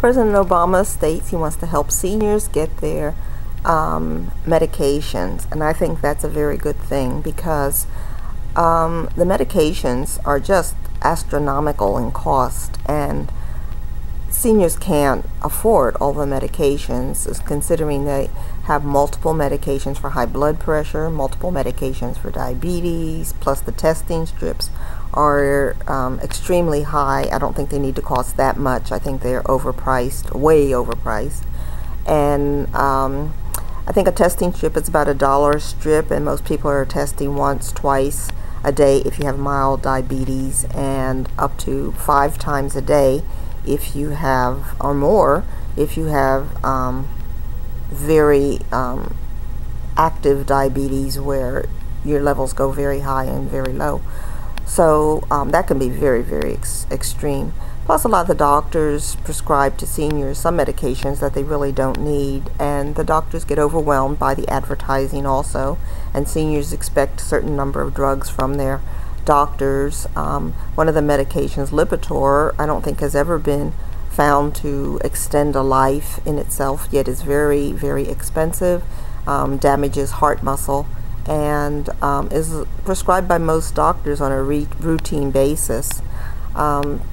President Obama states he wants to help seniors get their medications, and I think that's a very good thing because the medications are just astronomical in cost, and seniors can't afford all the medications, considering they have multiple medications for high blood pressure, multiple medications for diabetes, plus the testing strips are extremely high. I don't think they need to cost that much. I think they're overpriced, way overpriced. And I think a testing strip is about $1 a strip, and most people are testing once, twice a day if you have mild diabetes, and up to 5 times a day if you have, or more if you have very active diabetes where your levels go very high and very low. So that can be very, very extreme. Plus, a lot of the doctors prescribe to seniors some medications that they really don't need, and the doctors get overwhelmed by the advertising also, and seniors expect a certain number of drugs from their doctors. One of the medications, Lipitor, I don't think has ever been found to extend a life in itself, yet is very, very expensive, damages heart muscle, and is prescribed by most doctors on a routine basis.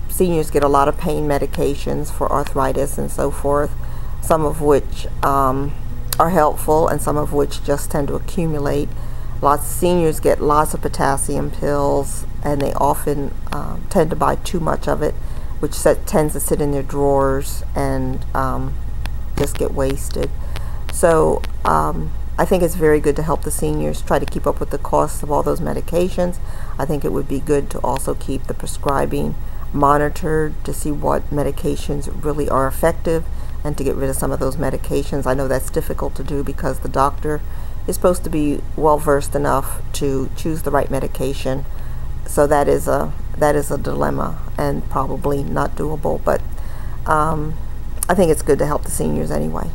Seniors get a lot of pain medications for arthritis and so forth, some of which are helpful and some of which just tend to accumulate. Lots of seniors get lots of potassium pills, and they often tend to buy too much of it, which tends to sit in their drawers and just get wasted. So I think it's very good to help the seniors try to keep up with the costs of all those medications. I think it would be good to also keep the prescribing monitored to see what medications really are effective and to get rid of some of those medications. I know that's difficult to do because the doctor is supposed to be well versed enough to choose the right medication. So that is a dilemma and probably not doable, but I think it's good to help the seniors anyway.